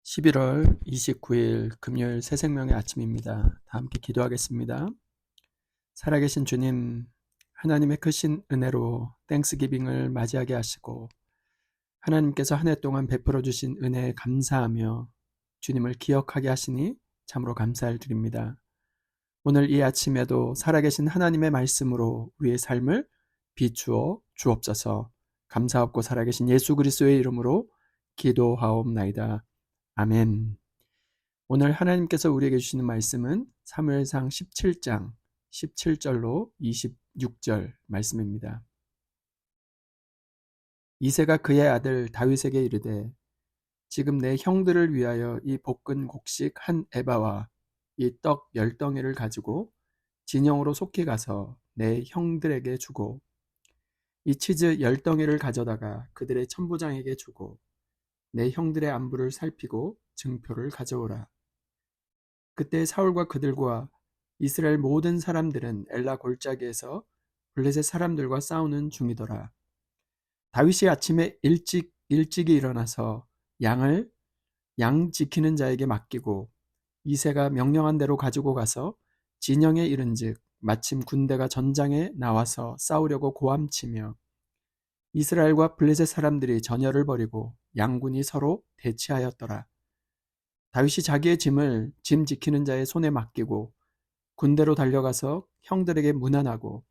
11월 29일 금요일 새생명의 아침입니다. 다 함께 기도하겠습니다. 살아계신 주님, 하나님의 크신 은혜로 땡스기빙을 맞이하게 하시고 하나님께서 한 해 동안 베풀어 주신 은혜에 감사하며 주님을 기억하게 하시니 참으로 감사를 드립니다. 오늘 이 아침에도 살아계신 하나님의 말씀으로 우리의 삶을 비추어 주옵소서. 감사하고 살아계신 예수 그리스도의 이름으로 기도하옵나이다. 아멘. 오늘 하나님께서 우리에게 주시는 말씀은 사무엘상 17장 17절로 26절 말씀입니다. 이새가 그의 아들 다윗에게 이르되 지금 내 형들을 위하여 이 볶은 곡식 한 에바와 이 떡 10덩이를 가지고 진영으로 속히 가서 내 형들에게 주고 이 치즈 10덩이를 가져다가 그들의 천부장에게 주고 내 형들의 안부를 살피고 증표를 가져오라. 그때 사울과 그들과 이스라엘 모든 사람들은 엘라 골짜기에서 블레셋 사람들과 싸우는 중이더라. 다윗이 아침에 일찍이 일어나서 양 지키는 자에게 맡기고 이새가 명령한 대로 가지고 가서 진영에 이른즉 마침 군대가 전장에 나와서 싸우려고 고함치며 이스라엘과 블레셋 사람들이 전열을 벌이고 양군이 서로 대치하였더라. 다윗이 자기의 짐 지키는 자의 손에 맡기고 군대로 달려가서 형들에게 문안하고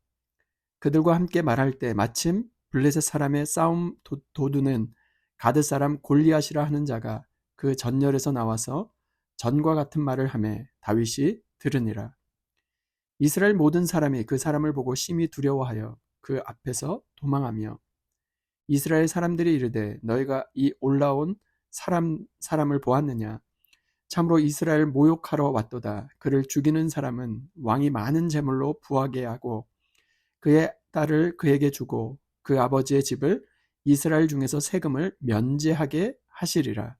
그들과 함께 말할 때 마침 블레셋 사람의 싸움 도두는 가드 사람 골리앗이라 하는 자가 그 전열에서 나와서 전과 같은 말을 하매 다윗이 들으니라. 이스라엘 모든 사람이 그 사람을 보고 심히 두려워하여 그 앞에서 도망하며 이스라엘 사람들이 이르되 너희가 이 올라온 사람을 보았느냐? 참으로 이스라엘 모욕하러 왔도다. 그를 죽이는 사람은 왕이 많은 재물로 부하게 하고 그의 딸을 그에게 주고 그 아버지의 집을 이스라엘 중에서 세금을 면제하게 하시리라.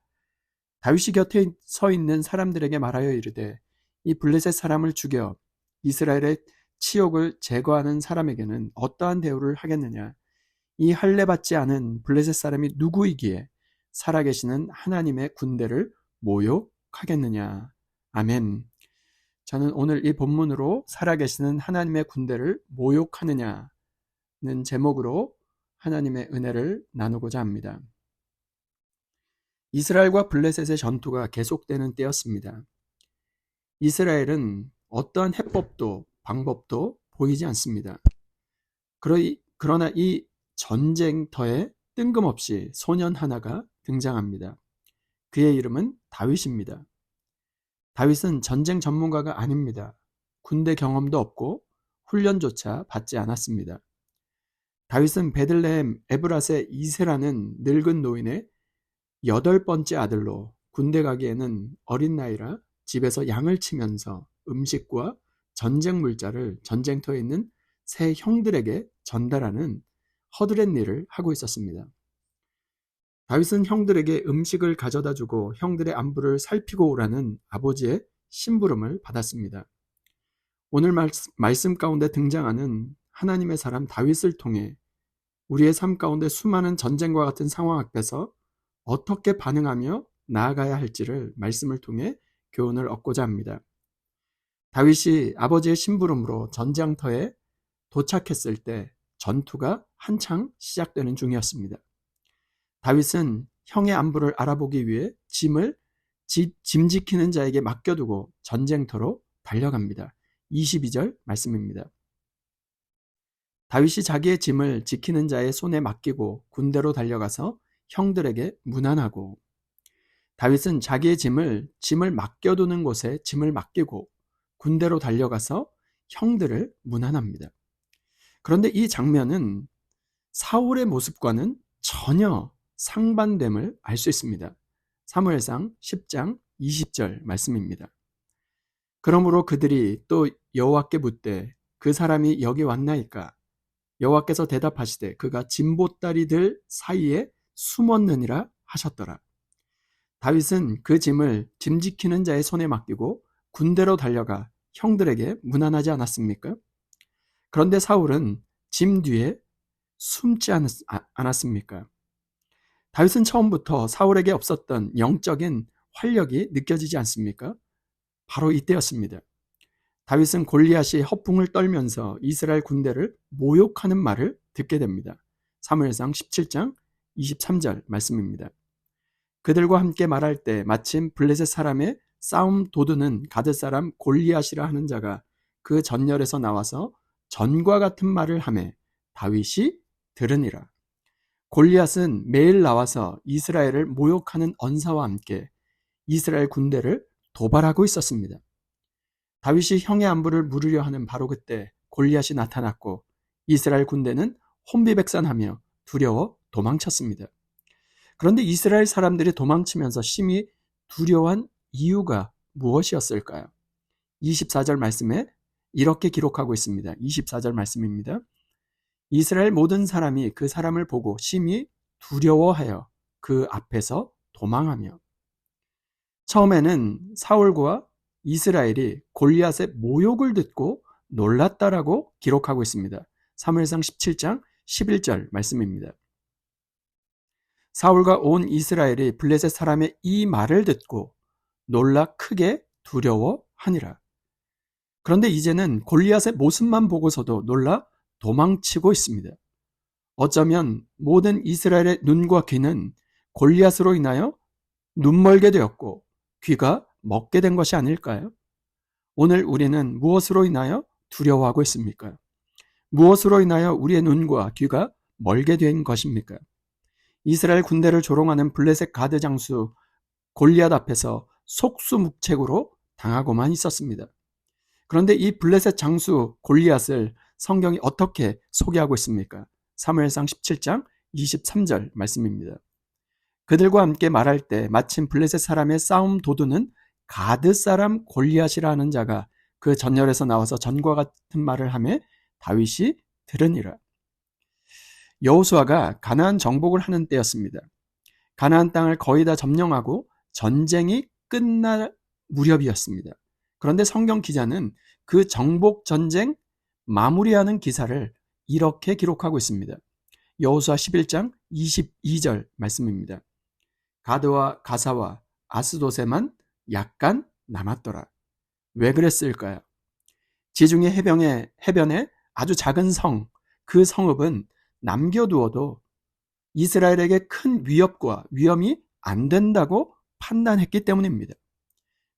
다윗이 곁에 서 있는 사람들에게 말하여 이르되 이 블레셋 사람을 죽여 이스라엘의 치욕을 제거하는 사람에게는 어떠한 대우를 하겠느냐? 이 할례 받지 않은 블레셋 사람이 누구이기에 살아계시는 하나님의 군대를 모욕하겠느냐? 아멘. 저는 오늘 이 본문으로 살아계시는 하나님의 군대를 모욕하느냐는 제목으로 하나님의 은혜를 나누고자 합니다. 이스라엘과 블레셋의 전투가 계속되는 때였습니다. 이스라엘은 어떠한 해법도 방법도 보이지 않습니다. 그러나 이 전쟁터에 뜬금없이 소년 하나가 등장합니다. 그의 이름은 다윗입니다. 다윗은 전쟁 전문가가 아닙니다. 군대 경험도 없고 훈련조차 받지 않았습니다. 다윗은 베들레헴 에브라스의 이새라는 늙은 노인의 8번째 아들로 군대 가기에는 어린 나이라 집에서 양을 치면서 음식과 전쟁 물자를 전쟁터에 있는 새 형들에게 전달하는 허드렛 일을 하고 있었습니다. 다윗은 형들에게 음식을 가져다 주고 형들의 안부를 살피고 오라는 아버지의 심부름을 받았습니다. 오늘 말씀 가운데 등장하는 하나님의 사람 다윗을 통해 우리의 삶 가운데 수많은 전쟁과 같은 상황 앞에서 어떻게 반응하며 나아가야 할지를 말씀을 통해 교훈을 얻고자 합니다. 다윗이 아버지의 심부름으로 전장터에 도착했을 때 전투가 한창 시작되는 중이었습니다. 다윗은 형의 안부를 알아보기 위해 짐 지키는 자에게 맡겨두고 전쟁터로 달려갑니다. 22절 말씀입니다. 다윗이 자기의 짐을 지키는 자의 손에 맡기고 군대로 달려가서 형들에게 문안하고 다윗은 자기의 짐을 맡겨두는 곳에 짐을 맡기고 군대로 달려가서 형들을 문안합니다. 그런데 이 장면은 사울의 모습과는 전혀 상반됨을 알 수 있습니다. 사무엘상 10장 20절 말씀입니다. 그러므로 그들이 또 여호와께 묻되 그 사람이 여기 왔나이까? 여호와께서 대답하시되 그가 짐보따리들 사이에 숨었느니라 하셨더라. 다윗은 그 짐을 짐 지키는 자의 손에 맡기고 군대로 달려가 형들에게 문안하지 않았습니까? 그런데 사울은 짐 뒤에 숨지 않았습니까? 다윗은 처음부터 사울에게 없었던 영적인 활력이 느껴지지 않습니까? 바로 이때였습니다. 다윗은 골리앗이 허풍을 떨면서 이스라엘 군대를 모욕하는 말을 듣게 됩니다. 사무엘상 17장 23절 말씀입니다. 그들과 함께 말할 때 마침 블레셋 사람의 싸움 도두는 가드 사람 골리앗이라 하는 자가 그 전열에서 나와서 전과 같은 말을 하매 다윗이 들으니라. 골리앗은 매일 나와서 이스라엘을 모욕하는 언사와 함께 이스라엘 군대를 도발하고 있었습니다. 다윗이 형의 안부를 물으려 하는 바로 그때 골리앗이 나타났고 이스라엘 군대는 혼비백산하며 두려워 도망쳤습니다. 그런데 이스라엘 사람들이 도망치면서 심히 두려워한 이유가 무엇이었을까요? 24절 말씀에 이렇게 기록하고 있습니다. 24절 말씀입니다. 이스라엘 모든 사람이 그 사람을 보고 심히 두려워하여 그 앞에서 도망하며. 처음에는 사울과 이스라엘이 골리앗의 모욕을 듣고 놀랐다라고 기록하고 있습니다. 사무엘상 17장 11절 말씀입니다. 사울과 온 이스라엘이 블레셋 사람의 이 말을 듣고 놀라 크게 두려워하니라. 그런데 이제는 골리앗의 모습만 보고서도 놀라 도망치고 있습니다. 어쩌면 모든 이스라엘의 눈과 귀는 골리앗으로 인하여 눈멀게 되었고 귀가 먹게 된 것이 아닐까요? 오늘 우리는 무엇으로 인하여 두려워하고 있습니까? 무엇으로 인하여 우리의 눈과 귀가 멀게 된 것입니까? 이스라엘 군대를 조롱하는 블레셋 가드 장수 골리앗 앞에서 속수무책으로 당하고만 있었습니다. 그런데 이 블레셋 장수 골리앗을 성경이 어떻게 소개하고 있습니까? 사무엘상 17장 23절 말씀입니다. 그들과 함께 말할 때 마침 블레셋 사람의 싸움 도두는 가드 사람 골리앗이라 하는 자가 그 전열에서 나와서 전과 같은 말을 하며 다윗이 들으니라. 여호수아가 가나안 정복을 하는 때였습니다. 가나안 땅을 거의 다 점령하고 전쟁이 끝날 무렵이었습니다. 그런데 성경 기자는 그 정복 전쟁 마무리하는 기사를 이렇게 기록하고 있습니다. 여호수아 11장 22절 말씀입니다. 가드와 가사와 아스돗에만 약간 남았더라. 왜 그랬을까요? 지중해 해변에 아주 작은 성, 그 성읍은 남겨두어도 이스라엘에게 큰 위협과 위험이 안 된다고 판단했기 때문입니다.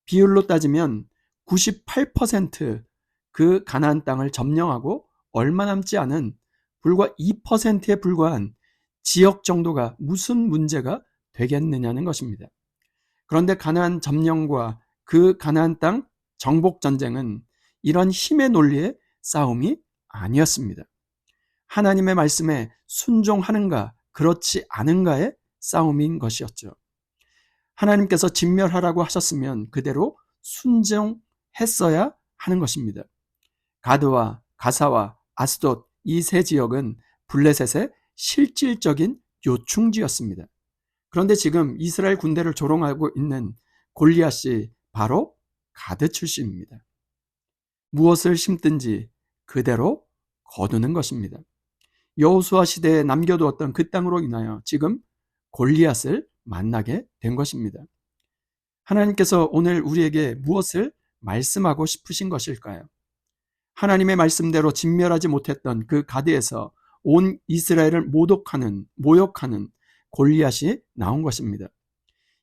비율로 따지면 98%그 가나안 땅을 점령하고 얼마 남지 않은 불과 2%에 불과한 지역 정도가 무슨 문제가 되겠느냐는 것입니다. 그런데 가나안 점령과 그 가나안 땅 정복 전쟁은 이런 힘의 논리의 싸움이 아니었습니다. 하나님의 말씀에 순종하는가 그렇지 않은가의 싸움인 것이었죠. 하나님께서 진멸하라고 하셨으면 그대로 순종했어야 하는 것입니다. 가드와 가사와 아스돗 이 세 지역은 블레셋의 실질적인 요충지였습니다. 그런데 지금 이스라엘 군대를 조롱하고 있는 골리앗이 바로 가드 출신입니다. 무엇을 심든지 그대로 거두는 것입니다. 여호수아 시대에 남겨두었던 그 땅으로 인하여 지금 골리앗을 만나게 된 것입니다. 하나님께서 오늘 우리에게 무엇을 말씀하고 싶으신 것일까요? 하나님의 말씀대로 진멸하지 못했던 그 가드에서 온 이스라엘을 모욕하는 골리앗이 나온 것입니다.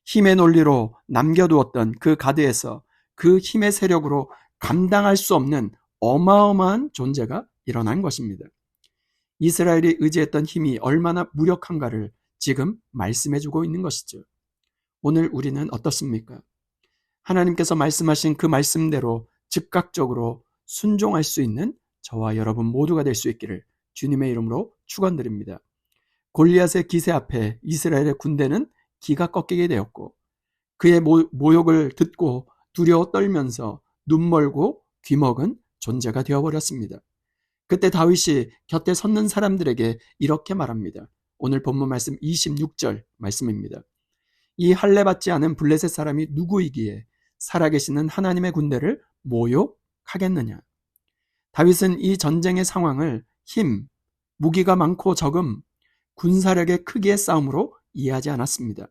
힘의 논리로 남겨두었던 그 가드에서 그 힘의 세력으로 감당할 수 없는 어마어마한 존재가 일어난 것입니다. 이스라엘이 의지했던 힘이 얼마나 무력한가를 지금 말씀해주고 있는 것이죠. 오늘 우리는 어떻습니까? 하나님께서 말씀하신 그 말씀대로 즉각적으로 순종할 수 있는 저와 여러분 모두가 될 수 있기를 주님의 이름으로 축원드립니다. 골리앗의 기세 앞에 이스라엘의 군대는 기가 꺾이게 되었고 그의 모욕을 듣고 두려워 떨면서 눈멀고 귀먹은 존재가 되어버렸습니다. 그때 다윗이 곁에 섰는 사람들에게 이렇게 말합니다. 오늘 본문 말씀 26절 말씀입니다. 이 할례받지 않은 블레셋 사람이 누구이기에 살아계시는 하나님의 군대를 모욕하겠느냐. 다윗은 이 전쟁의 상황을 힘, 무기가 많고 적음, 군사력의 크기의 싸움으로 이해하지 않았습니다.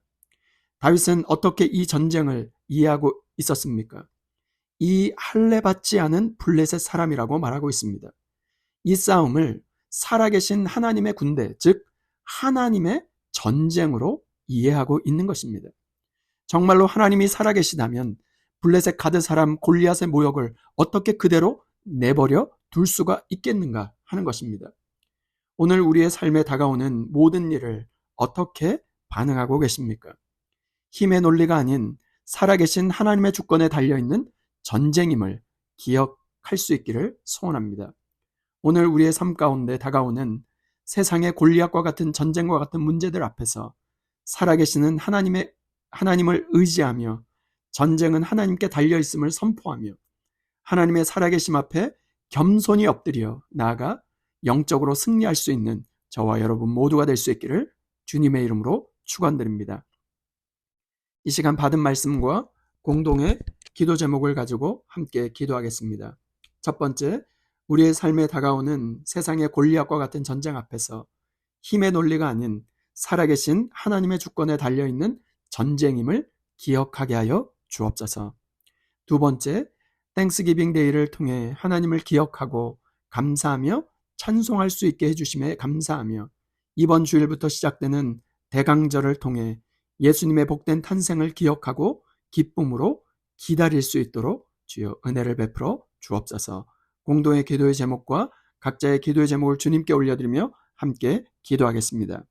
다윗은 어떻게 이 전쟁을 이해하고 있었습니까? 이 할례받지 않은 블레셋 사람이라고 말하고 있습니다. 이 싸움을 살아계신 하나님의 군대, 즉 하나님의 전쟁으로 이해하고 있는 것입니다. 정말로 하나님이 살아계시다면 블레셋 가드 사람 골리앗의 모욕을 어떻게 그대로 내버려 둘 수가 있겠는가 하는 것입니다. 오늘 우리의 삶에 다가오는 모든 일을 어떻게 반응하고 계십니까? 힘의 논리가 아닌 살아계신 하나님의 주권에 달려있는 전쟁임을 기억할 수 있기를 소원합니다. 오늘 우리의 삶 가운데 다가오는 세상의 골리앗과 같은 전쟁과 같은 문제들 앞에서 살아계시는 하나님을 의지하며 전쟁은 하나님께 달려있음을 선포하며 하나님의 살아계심 앞에 겸손히 엎드려 나아가 영적으로 승리할 수 있는 저와 여러분 모두가 될 수 있기를 주님의 이름으로 축원드립니다. 이 시간 받은 말씀과 공동의 기도 제목을 가지고 함께 기도하겠습니다. 첫 번째, 우리의 삶에 다가오는 세상의 골리앗과 같은 전쟁 앞에서 힘의 논리가 아닌 살아계신 하나님의 주권에 달려있는 전쟁임을 기억하게 하여 주옵소서. 두 번째, 땡스기빙 데이를 통해 하나님을 기억하고 감사하며 찬송할 수 있게 해주심에 감사하며 이번 주일부터 시작되는 대강절을 통해 예수님의 복된 탄생을 기억하고 기쁨으로 기다릴 수 있도록 주여 은혜를 베풀어 주옵소서. 공동의 기도의 제목과 각자의 기도의 제목을 주님께 올려드리며 함께 기도하겠습니다.